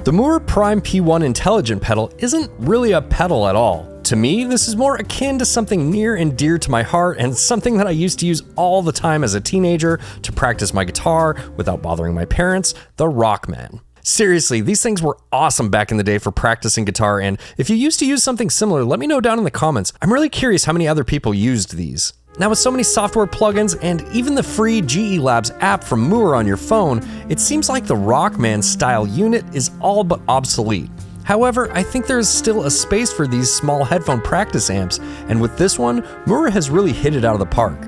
The Mooer 𝗦𝗡 intelligent pedal isn't really a pedal at all. To me, this is more akin to something near and dear to my heart and something that I used to use all the time as a teenager to practice my guitar without bothering my parents, the Rockman. Seriously, these things were awesome back in the day for practicing guitar, and if you used to use something similar, let me know down in the comments. I'm really curious how many other people used these. Now with so many software plugins and even the free GE Labs app from Mooer on your phone, it seems like the Rockman style unit is all but obsolete. However, I think there is still a space for these small headphone practice amps, and with this one, Mooer has really hit it out of the park.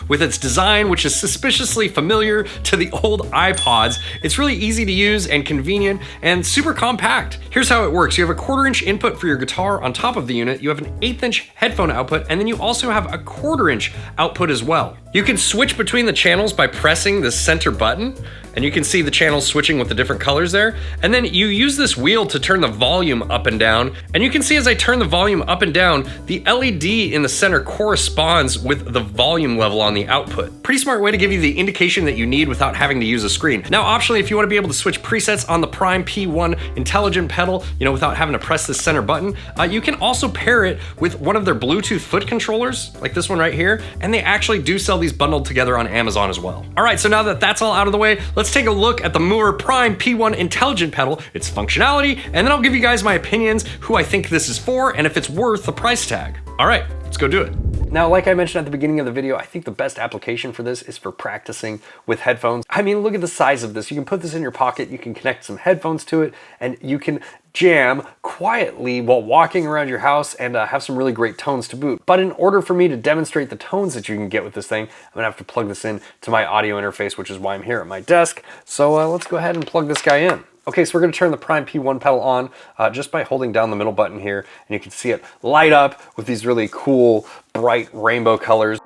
With its design, which is suspiciously familiar to the old iPods, it's really easy to use and convenient and super compact. Here's how it works. You have a 1/4" input for your guitar on top of the unit, you have an 1/8" headphone output, and then you also have a 1/4" output as well. You can switch between the channels by pressing the center button, and you can see the channels switching with the different colors there. And then you use this wheel to turn the volume up and down. And you can see as I turn the volume up and down, the LED in the center corresponds with the volume level on the output. Pretty smart way to give you the indication that you need without having to use a screen. Now, optionally, if you want to be able to switch presets on the 𝗦𝗡 intelligent pedal, without having to press the center button, you can also pair it with one of their Bluetooth foot controllers, like this one right here. And they actually do sell these bundled together on Amazon as well. All right, so now that that's all out of the way, let's take a look at the Mooer 𝗦𝗡 intelligent pedal, its functionality, and then I'll give you guys my opinions, who I think this is for, and if it's worth the price tag. All right, let's go do it. Now, like I mentioned at the beginning of the video, I think the best application for this is for practicing with headphones. I mean, look at the size of this. You can put this in your pocket, you can connect some headphones to it, and you can jam quietly while walking around your house and have some really great tones to boot. But in order for me to demonstrate the tones that you can get with this thing, I'm gonna have to plug this in to my audio interface, which is why I'm here at my desk. So let's go ahead and plug this guy in. Okay, so we're gonna turn the 𝗦𝗡 pedal on just by holding down the middle button here, and you can see it light up with these really cool, bright rainbow colors.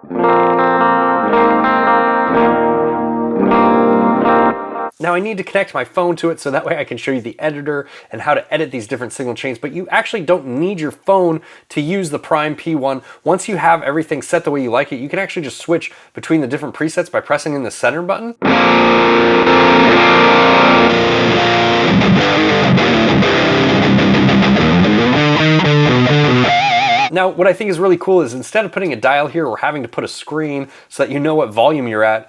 Now I need to connect my phone to it so that way I can show you the editor and how to edit these different signal chains, but you actually don't need your phone to use the 𝗦𝗡. Once you have everything set the way you like it, you can actually just switch between the different presets by pressing in the center button. Now, what I think is really cool is instead of putting a dial here or having to put a screen so that you know what volume you're at,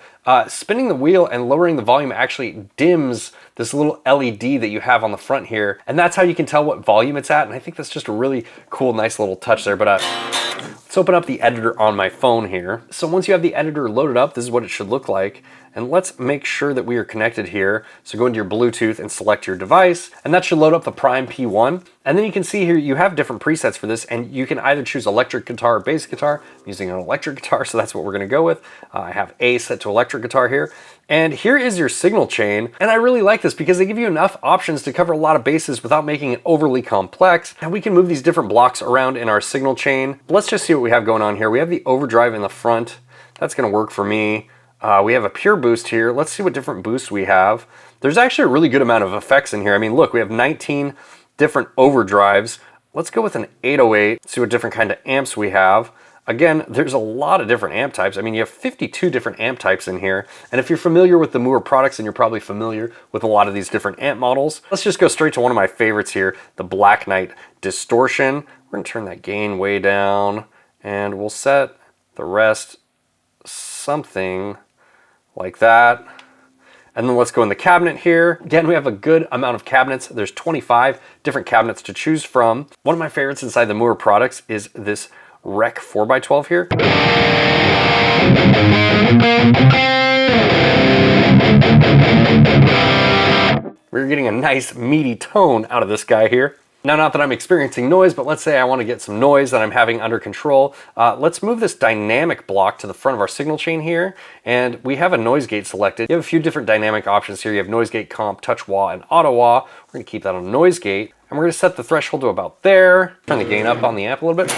spinning the wheel and lowering the volume actually dims this little LED that you have on the front here. And that's how you can tell what volume it's at. And I think that's just a really cool, nice little touch there. But let's open up the editor on my phone here. So once you have the editor loaded up, this is what it should look like. And let's make sure that we are connected here. So go into your Bluetooth and select your device, and that should load up the 𝗦𝗡. And then you can see here, you have different presets for this, and you can either choose electric guitar or bass guitar. I'm using an electric guitar, so that's what we're gonna go with. I have A set to electric guitar here. And here is your signal chain. And I really like this because they give you enough options to cover a lot of bases without making it overly complex. And we can move these different blocks around in our signal chain. Let's just see what we have going on here. We have the overdrive in the front. That's gonna work for me. We have a pure boost here. Let's see what different boosts we have. There's actually a really good amount of effects in here. I mean, look, we have 19 different overdrives. Let's go with an 808, see what different kind of amps we have. Again, there's a lot of different amp types. I mean, you have 52 different amp types in here. And if you're familiar with the Mooer products, then you're probably familiar with a lot of these different amp models. Let's just go straight to one of my favorites here, the Black Knight Distortion. We're gonna turn that gain way down, and we'll set the rest something like that. And then let's go in the cabinet here. Again, we have a good amount of cabinets. There's 25 different cabinets to choose from. One of my favorites inside the Mooer products is this Rec 4x12 here. We're getting a nice meaty tone out of this guy here. Now, not that I'm experiencing noise, but let's say I want to get some noise that I'm having under control. Let's move this dynamic block to the front of our signal chain here, and we have a noise gate selected. You have a few different dynamic options here. You have noise gate, comp, touch wah, and auto wah. We're going to keep that on noise gate, and we're going to set the threshold to about there. Turn the gain up on the amp a little bit.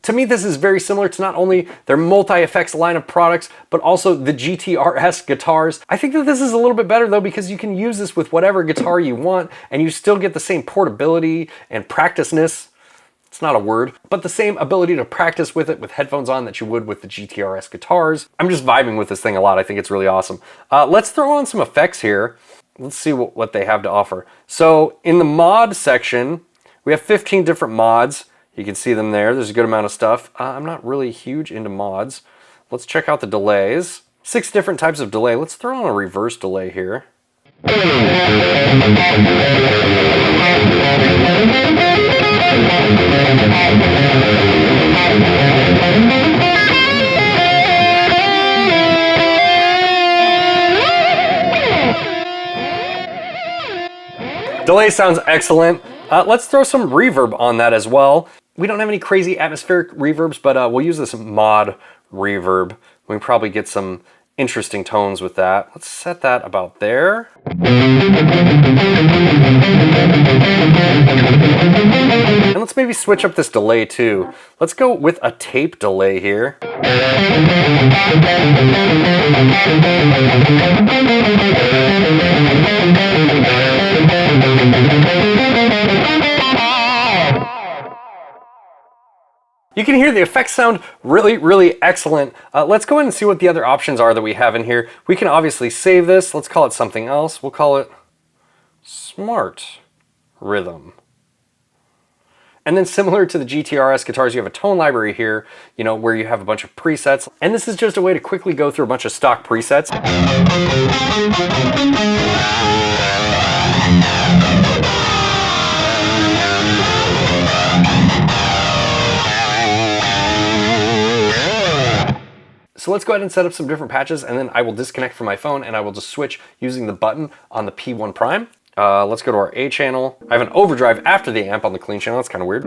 To me, think this is very similar to not only their multi-effects line of products, but also the GTRS guitars. I think that this is a little bit better though, because you can use this with whatever guitar you want and you still get the same portability and practiceness. It's not a word, but the same ability to practice with it with headphones on that you would with the GTRS guitars. I'm just vibing with this thing a lot. I think it's really awesome. Let's throw on some effects here. Let's see what they have to offer. So in the mod section, we have 15 different mods. You can see them there. There's a good amount of stuff. I'm not really huge into mods. Let's check out the delays. 6 different types of delay. Let's throw on a reverse delay here. Delay sounds excellent. Let's throw some reverb on that as well. We don't have any crazy atmospheric reverbs, but we'll use this mod reverb. We can probably get some interesting tones with that. Let's set that about there. And let's maybe switch up this delay too. Let's go with a tape delay here. You can hear the effects sound really excellent. Let's go ahead and see what the other options are that we have in here. We can obviously save this. Let's call it something else. We'll call it Smart Rhythm. And then similar to the GTRS guitars, you have a tone library here, you know, where you have a bunch of presets. And this is just a way to quickly go through a bunch of stock presets. So let's go ahead and set up some different patches, and then I will disconnect from my phone and I will just switch using the button on the P1'. Let's go to our A channel. I have an overdrive after the amp on the clean channel. That's kind of weird.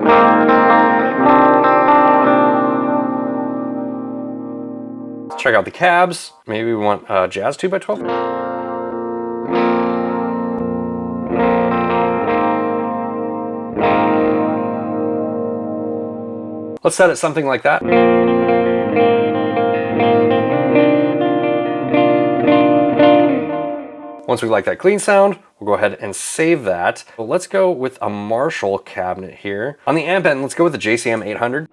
Let's check out the cabs. Maybe we want Jazz 2x12. Let's set it something like that. Once we like that clean sound, we'll go ahead and save that. But let's go with a Marshall cabinet here. On the amp end, let's go with the JCM 800.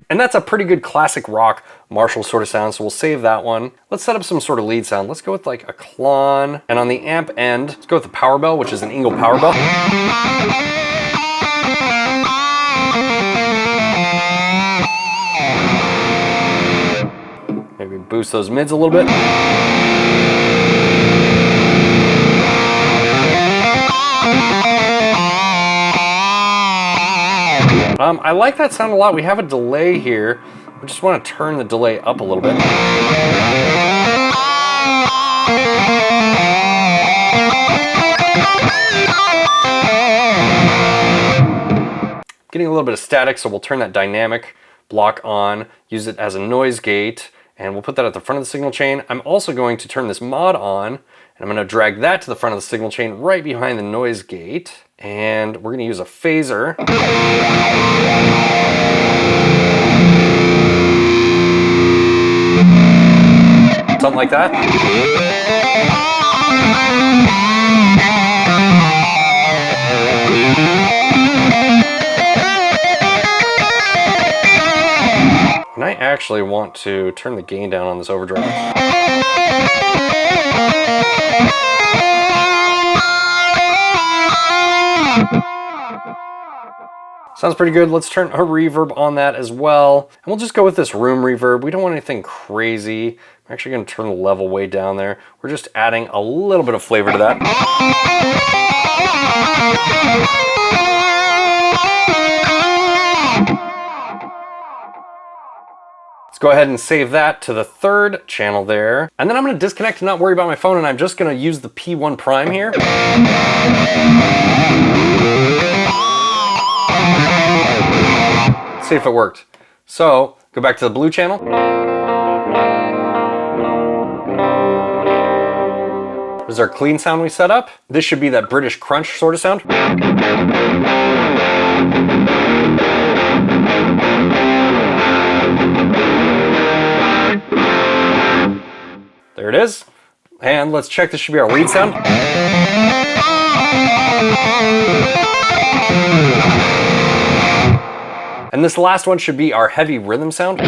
And that's a pretty good classic rock Marshall sort of sound, so we'll save that one. Let's set up some sort of lead sound. Let's go with like a Klon. And on the amp end, let's go with the Power Bell, which is an Ingle Power Bell. Maybe boost those mids a little bit. I like that sound a lot. We have a delay here. We just want to turn the delay up a little bit. Getting a little bit of static, so we'll turn that dynamic block on, use it as a noise gate, and we'll put that at the front of the signal chain. I'm also going to turn this mod on, and I'm going to drag that to the front of the signal chain right behind the noise gate. And we're going to use a phaser. Something like that. And I actually want to turn the gain down on this overdrive. Sounds pretty good. Let's turn a reverb on that as well. And we'll just go with this room reverb. We don't want anything crazy. I'm actually going to turn the level way down there. We're just adding a little bit of flavor to that. Let's go ahead and save that to the third channel there. And then I'm gonna disconnect and not worry about my phone, and I'm just gonna use the P1 prime here. See if it worked. So, go back to the blue channel. This is our clean sound we set up. This should be that British crunch sort of sound. There it is. And let's check, this should be our lead sound. And this last one should be our heavy rhythm sound.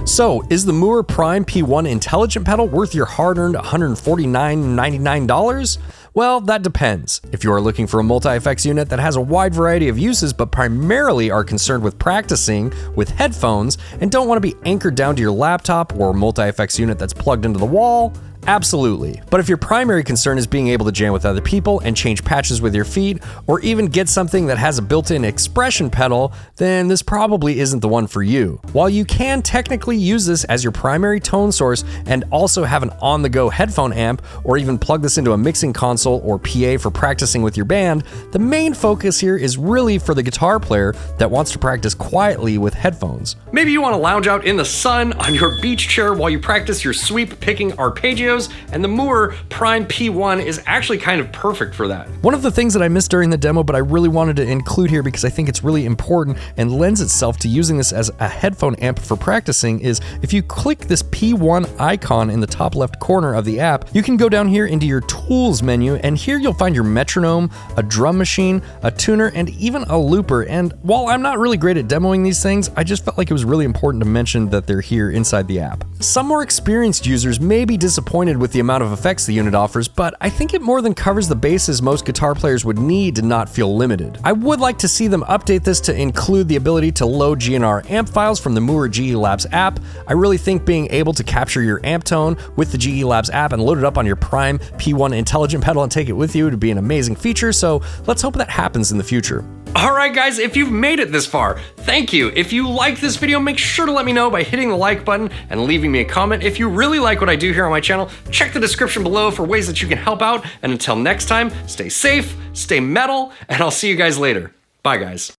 So, is the Mooer Prime P1 Intelligent Pedal worth your hard-earned $149.99? Well, that depends. If you are looking for a multi-effects unit that has a wide variety of uses but primarily are concerned with practicing with headphones and don't want to be anchored down to your laptop or multi-effects unit that's plugged into the wall, absolutely. But if your primary concern is being able to jam with other people and change patches with your feet, or even get something that has a built-in expression pedal, then this probably isn't the one for you. While you can technically use this as your primary tone source and also have an on-the-go headphone amp, or even plug this into a mixing console or PA for practicing with your band, the main focus here is really for the guitar player that wants to practice quietly with headphones. Maybe you want to lounge out in the sun on your beach chair while you practice your sweep picking arpeggios, and the Mooer Prime P1 is actually kind of perfect for that. One of the things that I missed during the demo, but I really wanted to include here because I think it's really important and lends itself to using this as a headphone amp for practicing, is if you click this P1 icon in the top left corner of the app, you can go down here into your tools menu, and here you'll find your metronome, a drum machine, a tuner, and even a looper. And while I'm not really great at demoing these things, I just felt like it was really important to mention that they're here inside the app. Some more experienced users may be disappointed with the amount of effects the unit offers, but I think it more than covers the bases most guitar players would need to not feel limited. I would like to see them update this to include the ability to load GNR amp files from the Mooer GE Labs app. I really think being able to capture your amp tone with the GE Labs app and load it up on your Prime P1 Intelligent Pedal and take it with you would be an amazing feature, so let's hope that happens in the future. Alright guys, if you've made it this far, thank you. If you like this video, make sure to let me know by hitting the like button and leaving me a comment. If you really like what I do here on my channel, check the description below for ways that you can help out. And until next time, stay safe, stay metal, and I'll see you guys later. Bye guys.